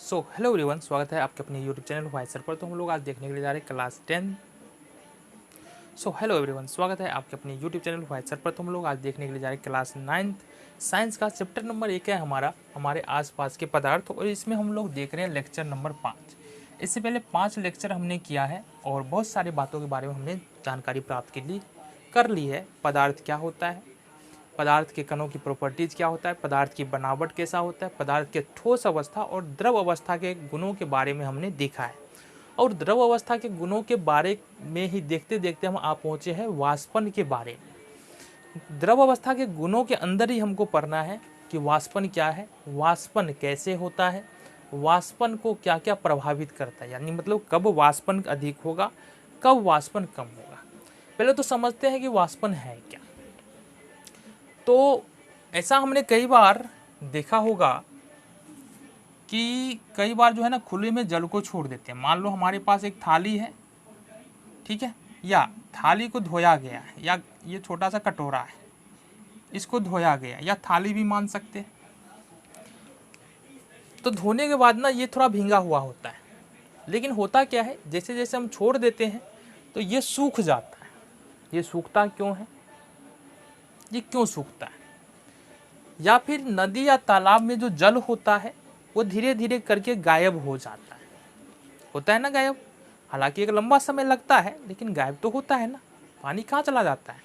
Hello everyone, स्वागत है आपके अपने यूट्यूब चैनल वाई सर पर। तो हम लोग आज देखने के लिए जा रहे हैं क्लास 10। हेलो एवरीवन, स्वागत है आपके अपने यूट्यूब चैनल वाई सर पर। तो हम लोग आज देखने के लिए जा रहे हैं क्लास 9 साइंस का चैप्टर नंबर 1 है हमारा, हमारे आसपास के पदार्थ। और इसमें हम लोग देख रहे हैं लेक्चर नंबर 5। इससे पहले 5 लेक्चर हमने किया है और बहुत सारी बातों के बारे में हमने जानकारी प्राप्त कर ली है। पदार्थ क्या होता है, पदार्थ के कणों की प्रॉपर्टीज क्या होता है, पदार्थ की बनावट कैसा होता है, पदार्थ के ठोस अवस्था और द्रव अवस्था के गुणों के बारे में हमने देखा है। और द्रव अवस्था के गुणों के बारे में ही देखते देखते हम आप पहुँचे हैं वाष्पन के बारे में। द्रव अवस्था के गुणों के अंदर ही हमको पढ़ना है कि वाष्पन क्या है, वाष्पन कैसे होता है, वाष्पन को क्या क्या प्रभावित करता है, यानी मतलब कब वाष्पन अधिक होगा, कब वाष्पन कम होगा। पहले तो समझते हैं कि वाष्पन है क्या। तो ऐसा हमने कई बार देखा होगा कि कई बार जो है ना खुले में जल को छोड़ देते हैं। मान लो हमारे पास एक थाली है, ठीक है, या थाली को धोया गया है, या ये छोटा सा कटोरा है, इसको धोया गया, या थाली भी मान सकते हैं। तो धोने के बाद ना ये थोड़ा भींगा हुआ होता है, लेकिन होता क्या है, जैसे जैसे हम छोड़ देते हैं तो ये सूख जाता है। ये सूखता क्यों है, ये क्यों सूखता है? या फिर नदी या तालाब में जो जल होता है वो धीरे धीरे करके गायब हो जाता है। होता है ना गायब, हालांकि एक लंबा समय लगता है लेकिन गायब तो होता है ना। पानी कहाँ चला जाता है,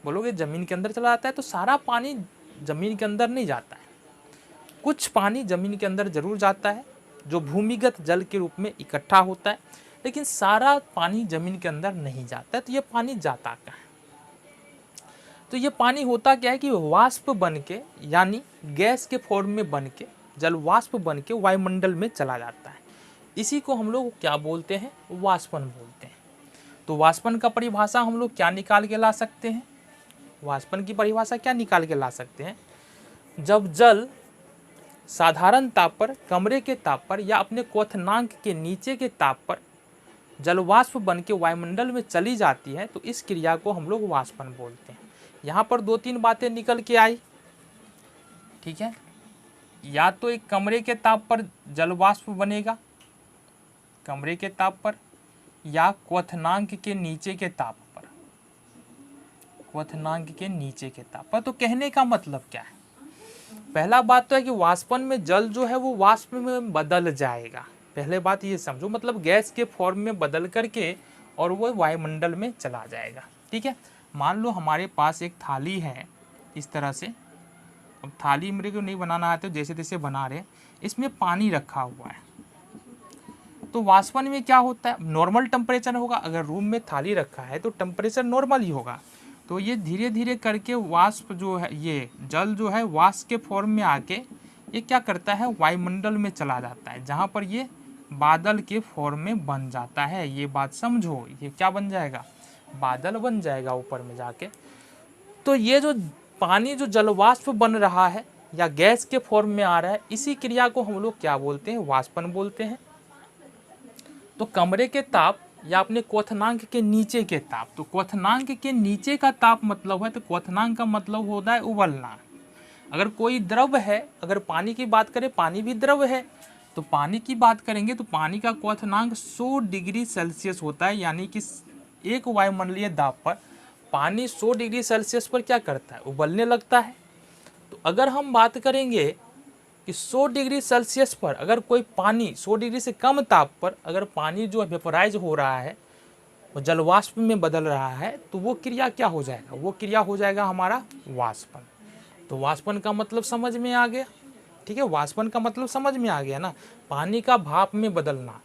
बोलोगे ज़मीन के अंदर चला जाता है। तो सारा पानी ज़मीन के अंदर नहीं जाता है, कुछ पानी ज़मीन के अंदर जरूर जाता है जो भूमिगत जल के रूप में इकट्ठा होता है, लेकिन सारा पानी ज़मीन के अंदर नहीं जाता है। तो ये पानी जाता कहाँ है? तो ये पानी होता क्या है कि वाष्प बन के, यानी गैस के फॉर्म में बन के, जल वाष्प बन के वायुमंडल में चला जाता है। इसी को हम लोग क्या बोलते हैं, वाष्पन बोलते हैं। तो वाष्पन का परिभाषा हम लोग क्या निकाल के ला सकते हैं, वाष्पन की परिभाषा क्या निकाल के ला सकते हैं? जब जल साधारण ताप पर, कमरे के ताप पर या अपने क्वथनांक के नीचे के ताप पर जल वाष्प बन के वायुमंडल में चली जाती है, तो इस क्रिया को हम लोग वाष्पन बोलते हैं। यहाँ पर 2-3 बातें निकल के आई, ठीक है। या तो एक कमरे के ताप पर जल वाष्प बनेगा, कमरे के ताप पर, या क्वथनांक के नीचे के ताप पर, क्वथनांक के नीचे के ताप पर। तो कहने का मतलब क्या है? पहला बात तो है कि वाष्पन में जल जो है वो वाष्प में बदल जाएगा। पहले बात ये समझो, मतलब गैस के फॉर्म में बदल करके और वो वायुमंडल में चला जाएगा, ठीक है। मान लो हमारे पास एक थाली है इस तरह से। अब थाली मेरे को नहीं बनाना आता, जैसे तैसे बना रहे, इसमें पानी रखा हुआ है। तो वाष्पन में क्या होता है, नॉर्मल टेम्परेचर होगा। अगर रूम में थाली रखा है तो टेम्परेचर नॉर्मल ही होगा। तो ये धीरे धीरे करके वाष्प जो है, ये जल जो है वाष्प के फॉर्म में आके ये क्या करता है, वायुमंडल में चला जाता है, जहाँ पर ये बादल के फॉर्म में बन जाता है। ये बात समझो, ये क्या बन जाएगा, बादल बन जाएगा ऊपर में जाके। तो ये जो पानी जो जलवाष्प बन रहा है या गैस के फॉर्म में आ रहा है, इसी क्रिया को हम लोग क्या बोलते हैं, वाष्पन बोलते हैं। तो कमरे के ताप या अपने क्वथनांक के नीचे के ताप, तो क्वथनांक के नीचे का ताप मतलब है, तो क्वथनांक का मतलब होता है उबलना। अगर कोई द्रव है, अगर पानी की बात करें, पानी भी द्रव है, तो पानी की बात करेंगे तो पानी का क्वथनांक 100 डिग्री सेल्सियस होता है। यानी कि एक वायुमंडलीय दाब पर पानी 100 डिग्री सेल्सियस पर क्या करता है, उबलने लगता है। तो अगर हम बात करेंगे कि 100 डिग्री सेल्सियस पर अगर कोई पानी 100 डिग्री से कम ताप पर अगर पानी जो वेपोराइज हो रहा है, वो जलवाष्प में बदल रहा है, तो वो क्रिया क्या हो जाएगा, वो क्रिया हो जाएगा हमारा वाष्पन। तो वाष्पन का मतलब समझ में आ गया, ठीक है। वाष्पन का मतलब समझ में आ गया ना, पानी का भाप में बदलना।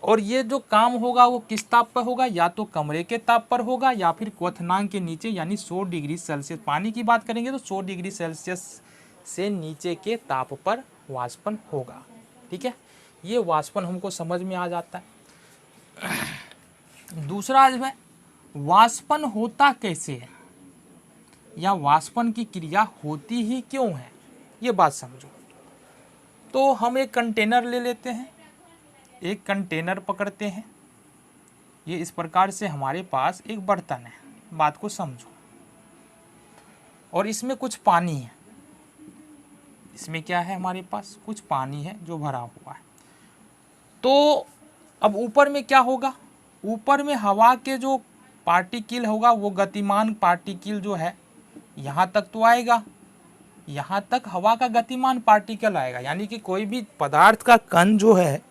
और ये जो काम होगा वो किस ताप पर होगा, या तो कमरे के ताप पर होगा या फिर क्वथनांक के नीचे, यानी 100 डिग्री सेल्सियस। पानी की बात करेंगे तो 100 डिग्री सेल्सियस से नीचे के ताप पर वाष्पन होगा, ठीक है। ये वाष्पन हमको समझ में आ जाता है। दूसरा जो है, वाष्पन होता कैसे है या वाष्पन की क्रिया होती ही क्यों है, ये बात समझो। तो हम एक कंटेनर ले लेते हैं, एक कंटेनर पकड़ते हैं। ये इस प्रकार से हमारे पास एक बर्तन है, बात को समझो। और इसमें कुछ पानी है, इसमें क्या है, हमारे पास कुछ पानी है जो भरा हुआ है। तो अब ऊपर में क्या होगा, ऊपर में हवा के जो पार्टिकल होगा वो गतिमान पार्टिकल जो है यहाँ तक तो आएगा, यहाँ तक हवा का गतिमान पार्टिकल आएगा। यानी कि कोई भी पदार्थ का कण जो है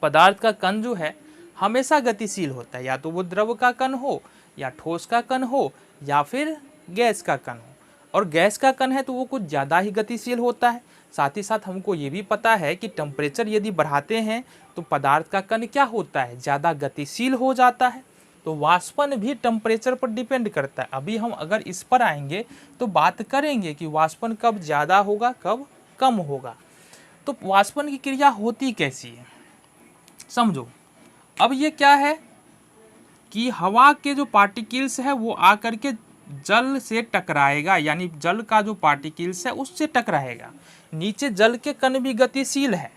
पदार्थ का कण जो है हमेशा गतिशील होता है, या तो वो द्रव का कण हो या ठोस का कण हो या फिर गैस का कण हो। और गैस का कण है तो वो कुछ ज़्यादा ही गतिशील होता है। साथ ही साथ हमको ये भी पता है कि टेम्परेचर यदि बढ़ाते हैं तो पदार्थ का कण क्या होता है, ज़्यादा गतिशील हो जाता है। तो वाष्पन भी टेम्परेचर पर डिपेंड करता है। अभी हम अगर इस पर आएंगे तो बात करेंगे कि वाष्पन कब ज़्यादा होगा कब कम होगा। तो वाष्पन की क्रिया होती कैसी है समझो। अब ये क्या है कि हवा के जो पार्टिकल्स है वो आकर के जल से टकराएगा, यानी जल का जो पार्टिकल्स है उससे टकराएगा। नीचे जल के कण भी गतिशील है,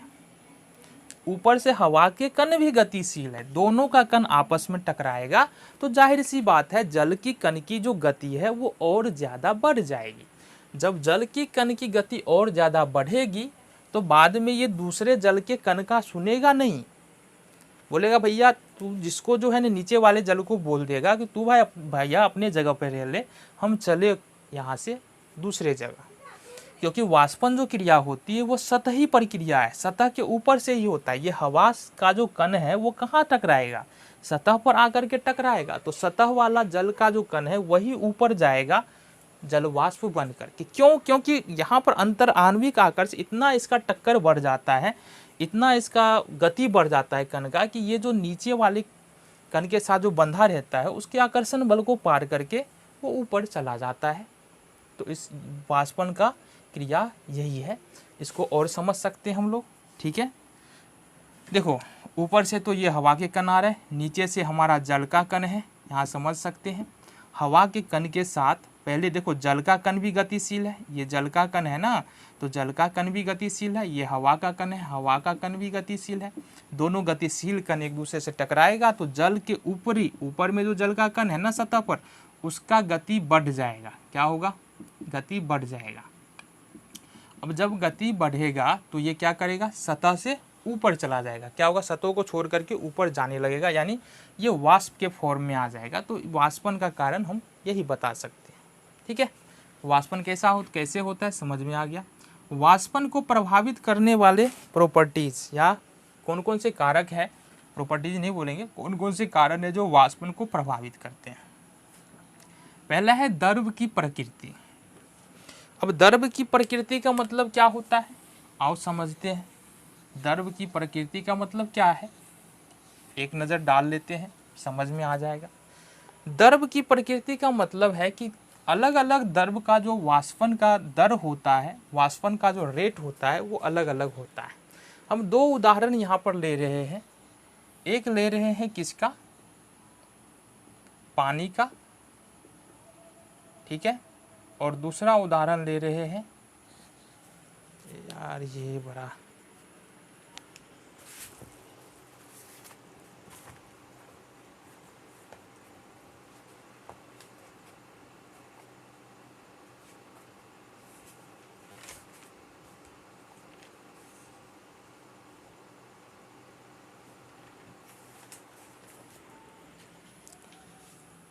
ऊपर से हवा के कण भी गतिशील है, दोनों का कण आपस में टकराएगा तो जाहिर सी बात है जल की कण की जो गति है वो और ज़्यादा बढ़ जाएगी। जब जल की कण की गति और ज़्यादा बढ़ेगी तो बाद में ये दूसरे जल के कण का सुनेगा नहीं, बोलेगा भैया तू, जिसको जो है ना नीचे वाले जल को बोल देगा कि तू भैया अपने जगह पर रह ले, हम चले यहाँ से दूसरे जगह। क्योंकि वाष्पन जो क्रिया होती है वो सतही प्रक्रिया है, सतह के ऊपर से ही होता है। ये हवा का जो कण है वो कहाँ टकराएगा, सतह पर आकर के टकराएगा। तो सतह वाला जल का जो कण है वही ऊपर जाएगा जल वाष्प बन करके। क्यों? क्योंकि यहाँ पर अंतर आणविक आकर्षण इतना इसका टक्कर बढ़ जाता है, इतना इसका गति बढ़ जाता है कण का, कि ये जो नीचे वाले कण के साथ जो बंधा रहता है उसके आकर्षण बल को पार करके वो ऊपर चला जाता है। तो इस वाष्पन का क्रिया यही है। इसको और समझ सकते हैं हम लोग, ठीक है। देखो ऊपर से तो ये हवा के कण आ रहे हैं, नीचे से हमारा जल का कण है, यहाँ समझ सकते हैं। हवा के कण के साथ पहले देखो जल का कण भी गतिशील है, ये जल का कण है ना, तो जल का कण भी गतिशील है, ये हवा का कण है, हवा का कण भी गतिशील है। दोनों गतिशील कण एक दूसरे से टकराएगा तो जल के ऊपर में जो जल का कण है ना सतह पर, उसका गति बढ़ जाएगा। क्या होगा? गति बढ़ जाएगा। अब जब गति बढ़ेगा तो ये क्या करेगा, सतह से ऊपर चला जाएगा। क्या होगा? सतह को छोड़ करके ऊपर जाने लगेगा, यानी ये वाष्प के फॉर्म में आ जाएगा। तो वाष्पन का कारण हम यही बता सकते हैं, ठीक है। वाष्पन कैसे होता है समझ में आ गया। वाष्पन को प्रभावित करने वाले प्रॉपर्टीज या कौन कौन से कारक है, प्रॉपर्टीज नहीं बोलेंगे, कौन कौन से कारण है जो वाष्पन को प्रभावित करते हैं। पहला है द्रव की प्रकृति। अब द्रव की प्रकृति का मतलब क्या होता है, आओ समझते हैं। द्रव की प्रकृति का मतलब क्या है, एक नज़र डाल लेते हैं, समझ में आ जाएगा। द्रव की प्रकृति का मतलब है कि अलग अलग द्रव का जो वाष्पन का दर होता है, वाष्पन का जो रेट होता है वो अलग अलग होता है। हम दो उदाहरण यहाँ पर ले रहे हैं। एक ले रहे हैं किसका, पानी का, ठीक है, और दूसरा उदाहरण ले रहे हैं, यार ये बड़ा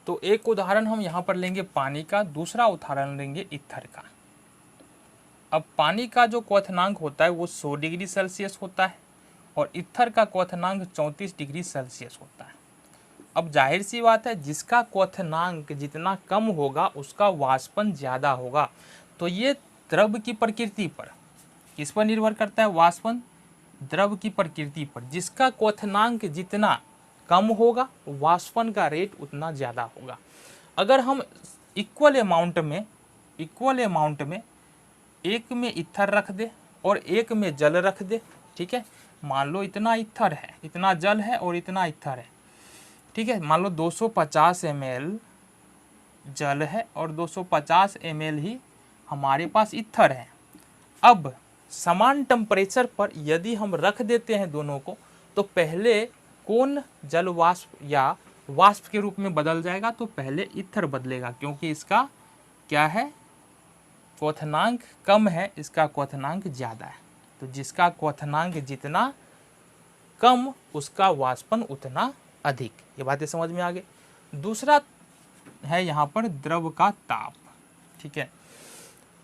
तो एक उदाहरण हम यहाँ पर लेंगे पानी का, दूसरा उदाहरण लेंगे ईथर का। अब पानी का जो क्वथनांक होता है वो 100 डिग्री सेल्सियस होता है और ईथर का क्वथनांक 34 डिग्री सेल्सियस होता है। अब जाहिर सी बात है जिसका क्वथनांक जितना कम होगा उसका वाष्पन ज़्यादा होगा। तो ये द्रव की प्रकृति पर, किस पर निर्भर करता है वाष्पन, द्रव की प्रकृति पर। जिसका क्वथनांक जितना कम होगा वाष्पन का रेट उतना ज़्यादा होगा। अगर हम इक्वल अमाउंट में एक में ईथर रख दे और एक में जल रख दे, ठीक है, मान लो इतना ईथर है, इतना जल है और इतना ईथर है, ठीक है, मान लो 250 ml जल है और 250 ml ही हमारे पास ईथर है। अब समान टेम्परेचर पर यदि हम रख देते हैं दोनों को तो पहले कौन जल वाष्प या वाष्प के रूप में बदल जाएगा, तो पहले ईथर बदलेगा, क्योंकि इसका क्या है, क्वथनांक कम है, इसका क्वथनांक ज़्यादा है। तो जिसका क्वथनांक जितना कम उसका वाष्पन उतना अधिक। ये बातें समझ में आ गई। दूसरा है यहाँ पर द्रव का ताप। ठीक है,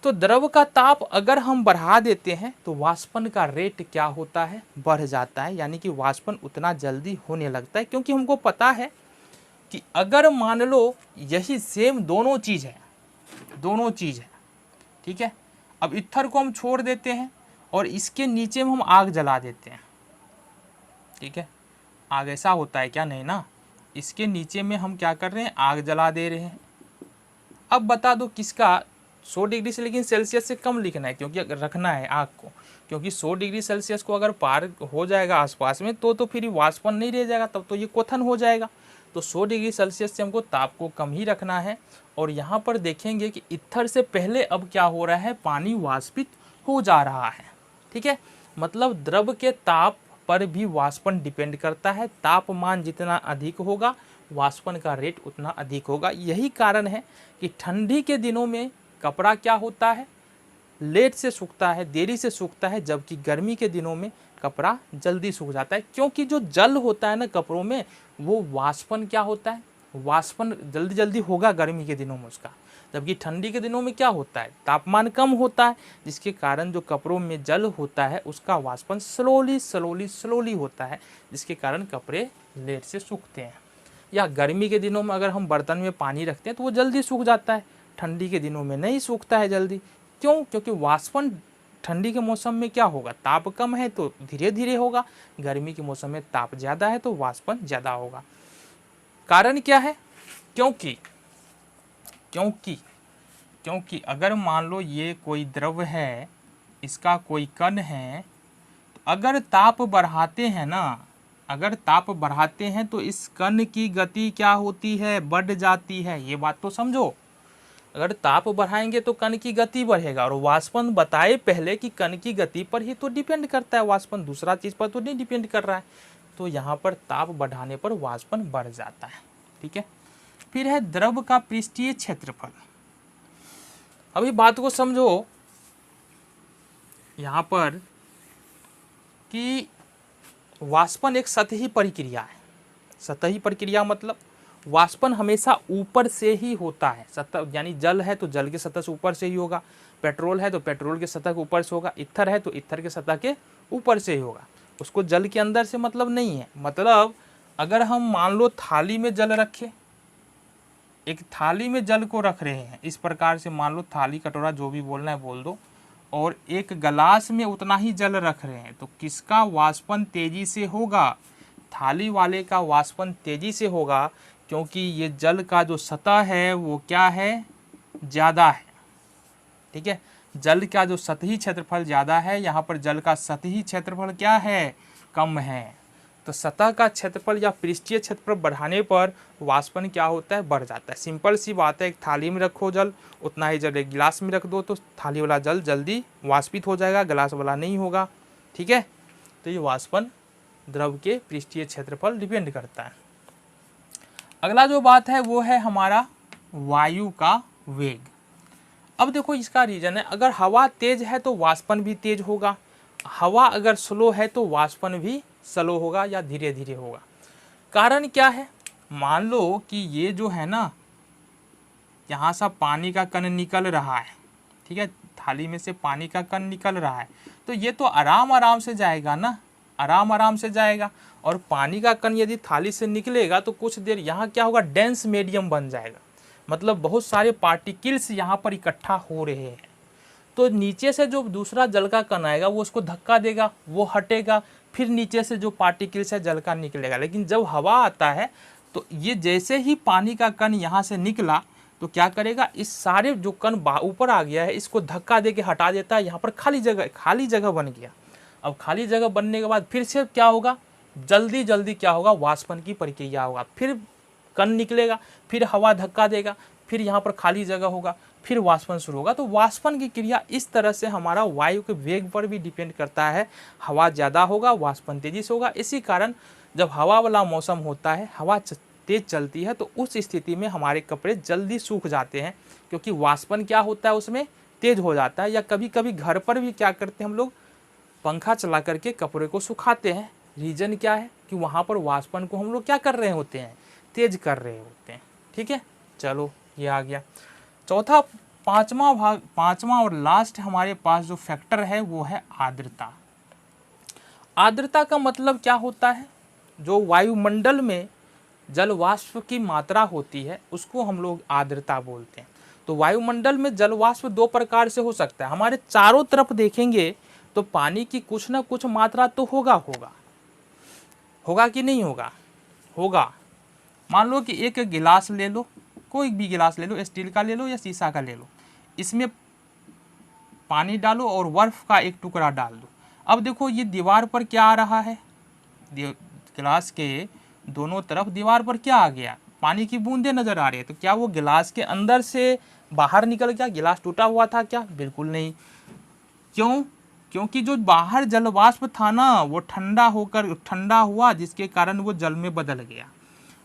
तो द्रव का ताप अगर हम बढ़ा देते हैं तो वाष्पन का रेट क्या होता है, बढ़ जाता है, यानी कि वाष्पन उतना जल्दी होने लगता है। क्योंकि हमको पता है कि अगर मान लो यही सेम दोनों चीज़ है, ठीक है, अब ईथर को हम छोड़ देते हैं और इसके नीचे में हम आग जला देते हैं। ठीक है, आग ऐसा होता है क्या, नहीं ना, इसके नीचे में हम क्या कर रहे हैं, आग जला दे रहे हैं। अब बता दो किसका 100 डिग्री से, लेकिन सेल्सियस से कम लिखना है क्योंकि अगर रखना है आग को, क्योंकि 100 डिग्री सेल्सियस को अगर पार हो जाएगा आसपास में तो फिर वाष्पन नहीं रह जाएगा, तब तो ये क्वथन हो जाएगा। तो 100 डिग्री सेल्सियस से हमको ताप को कम ही रखना है। और यहाँ पर देखेंगे कि ईथर से पहले अब क्या हो रहा है, पानी वाष्पित हो जा रहा है। ठीक है, मतलब द्रव के ताप पर भी वाष्पन डिपेंड करता है। तापमान जितना अधिक होगा वाष्पन का रेट उतना अधिक होगा। यही कारण है कि ठंडी के दिनों में कपड़ा क्या होता है, लेट से सूखता है, देरी से सूखता है, जबकि गर्मी के दिनों में कपड़ा जल्दी सूख जाता है। क्योंकि जो जल होता है ना कपड़ों में, वो वाष्पन क्या होता है, वाष्पन जल्दी जल्दी होगा गर्मी के दिनों में उसका, जबकि ठंडी के दिनों में क्या होता है, तापमान कम होता है, जिसके कारण जो कपड़ों में जल होता है उसका वाष्पन स्लोली होता है, जिसके कारण कपड़े लेट से सूखते हैं। या गर्मी के दिनों में अगर हम बर्तन में पानी रखते हैं तो वो जल्दी सूख जाता है, ठंडी के दिनों में नहीं सूखता है जल्दी। क्यों, क्योंकि वाष्पन ठंडी के मौसम में क्या होगा, ताप कम है तो धीरे धीरे होगा, गर्मी के मौसम में ताप ज़्यादा है तो वाष्पन ज़्यादा होगा। कारण क्या है, क्योंकि अगर मान लो ये कोई द्रव है, इसका कोई कण है, तो अगर ताप बढ़ाते हैं ना, अगर ताप बढ़ाते हैं तो इस कण की गति क्या होती है, बढ़ जाती है। ये बात तो समझो, अगर ताप बढ़ाएंगे तो कण की गति बढ़ेगा, और वाष्पन बताए पहले कि कण की गति पर ही तो डिपेंड करता है वाष्पन, दूसरा चीज़ पर तो नहीं डिपेंड कर रहा है। तो यहाँ पर ताप बढ़ाने पर वाष्पन बढ़ जाता है। ठीक है, फिर है द्रव का पृष्ठीय क्षेत्रफल। अभी बात को समझो यहाँ पर कि वाष्पन एक सतही प्रक्रिया है। सतही प्रक्रिया मतलब वाष्पन हमेशा ऊपर से ही होता है। सतह यानी जल है तो जल के सतह से ऊपर से ही होगा, पेट्रोल है तो पेट्रोल के सतह के ऊपर से होगा, ईथर है तो ईथर के सतह के ऊपर से ही होगा। उसको जल के अंदर से मतलब नहीं है। मतलब अगर हम मान लो थाली में जल रखे, एक थाली में जल को रख रहे हैं इस प्रकार से, मान लो थाली कटोरा जो भी बोलना है बोल दो, और एक गिलास में उतना ही जल रख रहे हैं, तो किसका वाष्पन तेजी से होगा, थाली वाले का वाष्पन तेजी से होगा, क्योंकि ये जल का जो सतह है वो क्या है, ज़्यादा है। ठीक है, जल का जो सतही क्षेत्रफल ज़्यादा है, यहाँ पर जल का सतही क्षेत्रफल क्या है, कम है। तो सतह का क्षेत्रफल या पृष्ठीय क्षेत्रफल बढ़ाने पर वाष्पन क्या होता है, बढ़ जाता है। सिंपल सी बात है, एक थाली में रखो जल, उतना ही जल एक गिलास में रख दो तो थाली वाला जल जल्दी वाष्पित हो जाएगा, गिलास वाला नहीं होगा। ठीक है, तो ये वाष्पन द्रव के पृष्ठीय क्षेत्रफल डिपेंड करता है। अगला जो बात है वो है हमारा वायु का वेग। अब देखो इसका रीजन है, अगर हवा तेज है तो वाष्पन भी तेज होगा, हवा अगर स्लो है तो वाष्पन भी स्लो होगा या धीरे धीरे होगा। कारण क्या है, मान लो कि ये जो है ना, यहाँ से पानी का कण निकल रहा है, ठीक है, थाली में से पानी का कण निकल रहा है, तो ये तो आराम आराम से जाएगा ना, आराम आराम से जाएगा। और पानी का कण यदि थाली से निकलेगा तो कुछ देर यहाँ क्या होगा, डेंस मीडियम बन जाएगा, मतलब बहुत सारे पार्टिकल्स यहाँ पर इकट्ठा हो रहे हैं। तो नीचे से जो दूसरा जल का कण आएगा वो उसको धक्का देगा, वो हटेगा, फिर नीचे से जो पार्टिकल्स है जल का निकलेगा। लेकिन जब हवा आता है तो ये जैसे ही पानी का कण यहाँ से निकला तो क्या करेगा, इस सारे जो कण ऊपर आ गया है इसको धक्का दे के हटा देता है, यहाँ पर खाली जगह बन गया। अब खाली जगह बनने के बाद फिर से क्या होगा, जल्दी जल्दी क्या होगा, वाष्पन की प्रक्रिया होगा, फिर कण निकलेगा, फिर हवा धक्का देगा, फिर यहाँ पर खाली जगह होगा, फिर वाष्पन शुरू होगा। तो वाष्पन की क्रिया इस तरह से हमारा वायु के वेग पर भी डिपेंड करता है। हवा ज़्यादा होगा, वाष्पन तेजी से होगा। इसी कारण जब हवा वाला मौसम होता है, हवा तेज चलती है, तो उस स्थिति में हमारे कपड़े जल्दी सूख जाते हैं, क्योंकि वाष्पन क्या होता है उसमें तेज हो जाता है। या कभी कभी घर पर भी क्या करते हैं हम लोग, पंखा चला करके कपड़े को सुखाते हैं। रीज़न क्या है कि वहाँ पर वाष्पन को हम लोग क्या कर रहे होते हैं, तेज कर रहे होते हैं। ठीक है, चलो ये आ गया। चौथा पांचवा और लास्ट हमारे पास जो फैक्टर है वो है आर्द्रता। आर्द्रता का मतलब क्या होता है, जो वायुमंडल में जल वाष्प की मात्रा होती है उसको हम लोग आर्द्रता बोलते हैं। तो वायुमंडल में जल वाष्प दो प्रकार से हो सकता है। हमारे चारों तरफ देखेंगे तो पानी की कुछ ना कुछ मात्रा तो होगा कि नहीं होगा? होगा। मान लो कि एक गिलास ले लो, कोई भी गिलास ले लो, स्टील का ले लो या शीशा का ले लो, इसमें पानी डालो और बर्फ का एक टुकड़ा डाल दो। अब देखो ये दीवार पर क्या आ रहा है, गिलास के दोनों तरफ दीवार पर क्या आ गया, पानी की बूंदें नजर आ रही है। तो क्या वो गिलास के अंदर से बाहर निकल गया, गिलास टूटा हुआ था क्या? बिल्कुल नहीं। क्यों? क्योंकि जो बाहर जल वाष्प था ना वो ठंडा हुआ, जिसके कारण वो जल में बदल गया।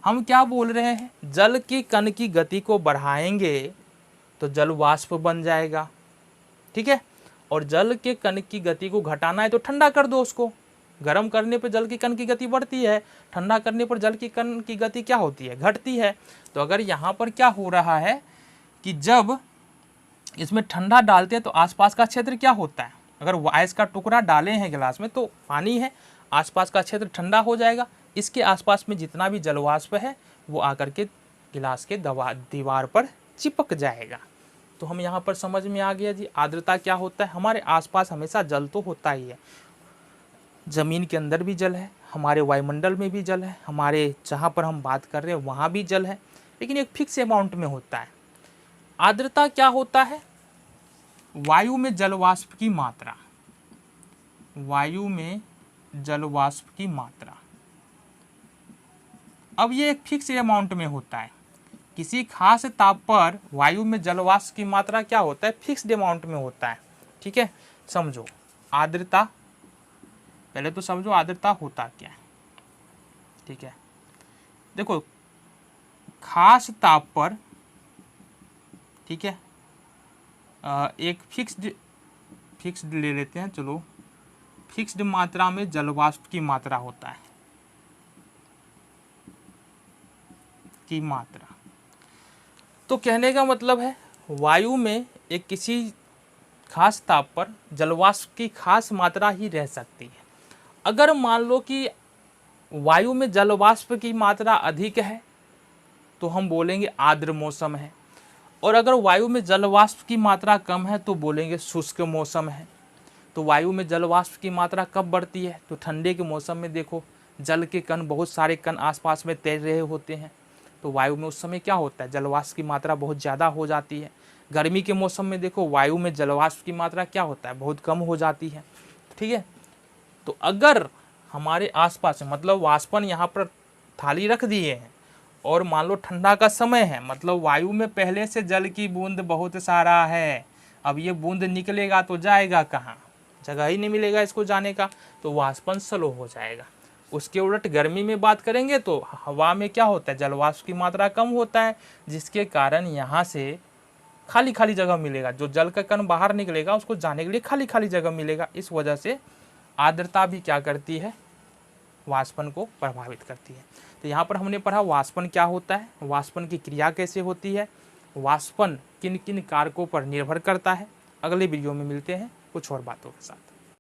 हम क्या बोल रहे हैं, जल के कण की गति को बढ़ाएंगे तो जल वाष्प बन जाएगा। ठीक है, और जल के कण की गति को घटाना है तो ठंडा कर दो उसको। गर्म करने पर जल के कण की गति बढ़ती है, ठंडा करने पर जल के कण की गति क्या होती है, घटती है। तो अगर यहाँ पर क्या हो रहा है कि जब इसमें ठंडा डालते हैं तो आसपास का क्षेत्र क्या होता है, अगर आइस का टुकड़ा डाले हैं गिलास में तो पानी है, आसपास का क्षेत्र ठंडा हो जाएगा। इसके आसपास में जितना भी जल वाष्प है वो आकर के गिलास के दीवार पर चिपक जाएगा। तो हम यहाँ पर समझ में आ गया जी आर्द्रता क्या होता है। हमारे आसपास हमेशा जल तो होता ही है, ज़मीन के अंदर भी जल है, हमारे वायुमंडल में भी जल है, हमारे जहाँ पर हम बात कर रहे हैं वहाँ भी जल है, लेकिन एक फिक्स अमाउंट में होता है। आर्द्रता क्या होता है, वायु में जल वाष्प की मात्रा, वायु में जल वाष्प की मात्रा। अब ये एक फिक्स अमाउंट में होता है। किसी खास ताप पर वायु में जल वाष्प की मात्रा क्या होता है, फिक्स्ड अमाउंट में होता है। ठीक है, समझो आर्द्रता, पहले तो समझो आर्द्रता होता क्या है। ठीक है, देखो खास ताप पर, ठीक है, एक फिक्स्ड ले लेते हैं, चलो फिक्स्ड मात्रा में जल वाष्प की मात्रा होता है, की मात्रा। तो कहने का मतलब है वायु में एक किसी खास ताप पर जल वाष्प की खास मात्रा ही रह सकती है। अगर मान लो कि वायु में जल वाष्प की मात्रा अधिक है तो हम बोलेंगे आर्द्र मौसम है, और अगर वायु में जल वाष्प की मात्रा कम है तो बोलेंगे शुष्क मौसम है। तो वायु में जल वाष्प की मात्रा कब बढ़ती है, तो ठंडे के मौसम में देखो जल के कण, बहुत सारे कण आसपास में तैर रहे होते हैं, तो वायु में उस समय क्या होता है, जल वाष्प की मात्रा बहुत ज़्यादा हो जाती है। गर्मी के मौसम में देखो वायु में जल वाष्प की मात्रा क्या होता है, बहुत कम हो जाती है। ठीक है, तो अगर हमारे आसपास मतलब वाष्पन यहाँ पर थाली रख दिए हैं और मान लो ठंडा का समय है, मतलब वायु में पहले से जल की बूंद बहुत सारा है, अब ये बूंद निकलेगा तो जाएगा कहाँ, जगह ही नहीं मिलेगा इसको जाने का, तो वाष्पन स्लो हो जाएगा। उसके उलट गर्मी में बात करेंगे तो हवा में क्या होता है, जल वाष्प की मात्रा कम होता है, जिसके कारण यहाँ से खाली खाली जगह मिलेगा, जो जल का कण बाहर निकलेगा उसको जाने के लिए खाली खाली जगह मिलेगा। इस वजह से आर्द्रता भी क्या करती है, वाष्पन को प्रभावित करती है। तो यहाँ पर हमने पढ़ा वाष्पन क्या होता है, वाष्पन की क्रिया कैसे होती है, वाष्पन किन किन कारकों पर निर्भर करता है। अगले वीडियो में मिलते हैं कुछ और बातों के साथ।